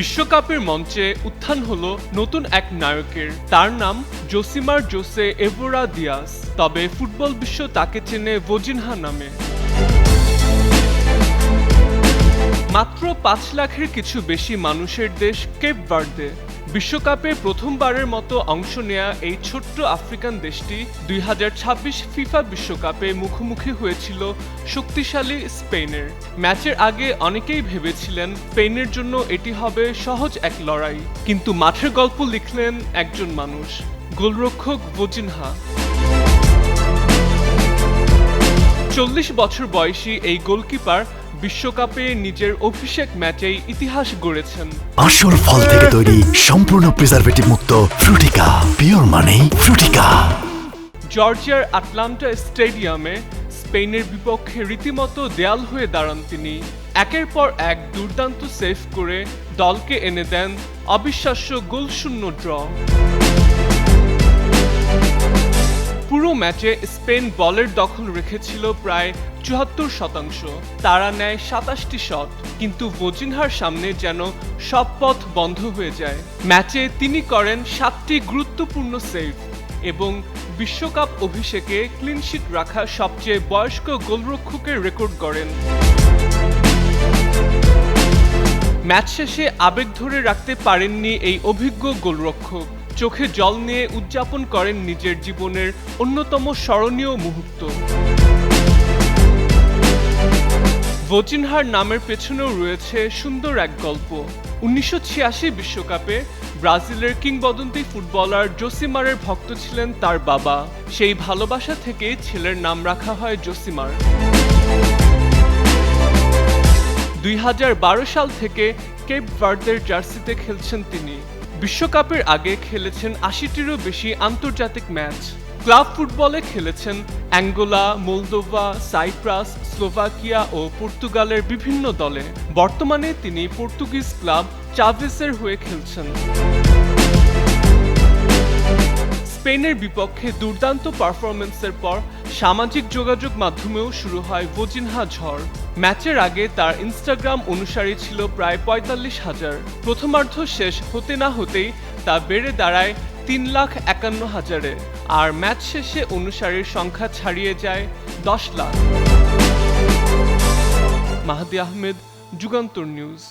বিশ্বকাপের মঞ্চে উত্থান হলো নতুন এক নায়কের। তার নাম জোসিমার জোসে এভোরা দিয়াস। তবে ফুটবল বিশ্ব তাকে চেনে ভোজিনহা নামে। মাত্র ৫ লাখের কিছু বেশি মানুষের দেশ কেপ ভার্দে। বিশ্বকাপে প্রথমবারের মতো অংশ নেয়া এই ছোট্ট আফ্রিকান দেশটি ২০২৬ ফিফা বিশ্বকাপে মুখোমুখি হয়েছিল শক্তিশালী স্পেনের। ম্যাচের আগে অনেকেই ভেবেছিলেন স্পেনের জন্য এটি হবে সহজ এক লড়াই, কিন্তু মাঠের গল্প লিখলেন একজন মানুষ, গোলরক্ষক ভোজিনহা। ৪০ বছর বয়সী এই গোলকিপার বিশ্বকাপে নিজের অভিষেক ম্যাচেই ইতিহাস গড়েছেন। আসল ফল থেকে তৈরি, সম্পূর্ণ প্রিজারভেটিভ মুক্ত ফ্রুটিকা, পিওর মানে ফ্রুটিকা। জর্জিয়ার আটলান্টা স্টেডিয়ামে স্পেনের বিপক্ষে রীতিমতো দেয়াল হয়ে দাঁড়ান তিনি। একের পর এক দুর্দান্ত সেভ করে দলকে এনে দেন অবিশ্বাস্য গোলশূন্য ড্র। পুরো ম্যাচে স্পেন বলের দখল রেখেছিল প্রায় ৭৪%। তারা নেয় ২৭টি শট, কিন্তু ভোজিনহার সামনে যেন সব পথ বন্ধ হয়ে যায়। ম্যাচে তিনি করেন ৭টি গুরুত্বপূর্ণ সেভ এবং বিশ্বকাপ অভিষেকে ক্লিনশিট রাখা সবচেয়ে বয়স্ক গোলরক্ষকের রেকর্ড গড়েন। ম্যাচ শেষে আবেগ ধরে রাখতে পারেননি এই অভিজ্ঞ গোলরক্ষক। চোখে জল নিয়ে উদযাপন করেন নিজের জীবনের অন্যতম স্মরণীয় মুহূর্ত। ভোজিনহার নামের পেছনেও রয়েছে সুন্দর এক গল্প। ১৯৮৬ বিশ্বকাপে ব্রাজিলের কিংবদন্তি ফুটবলার জোসিমারের ভক্ত ছিলেন তার বাবা। সেই ভালোবাসা থেকে ছেলের নাম রাখা হয় জোসিমার। ২০১২ সাল থেকে কেপ ভার্দের জার্সিতে খেলছেন তিনি। বিশ্বকাপের আগে খেলেছেন ৮০টিরও বেশি আন্তর্জাতিক ম্যাচ। ক্লাব ফুটবলে খেলেছেন অ্যাঙ্গোলা, মোলদোভা, সাইপ্রাস, স্লোভাকিয়া ও পর্তুগালের বিভিন্ন দলে। বর্তমানে তিনি পর্তুগিজ ক্লাব চাভেসের হয়ে খেলছেন। স্পেনের বিপক্ষে দুর্দান্ত পারফরম্যান্সের পর সামাজিক যোগাযোগ মাধ্যমেও শুরু হয় ভোজিনহা ঝড়। ম্যাচের আগে তার ইনস্টাগ্রাম অনুসারী ছিল প্রায় ৪৫,০০০। প্রথমার্ধ শেষ হতে না হতেই তা বেড়ে দাঁড়ায় ৩,৫১,০০০-এ, আর ম্যাচ শেষে অনুসারীর সংখ্যা ছাড়িয়ে যায় ১০ লাখ। মাহদি আহমেদ, যুগান্তর নিউজ।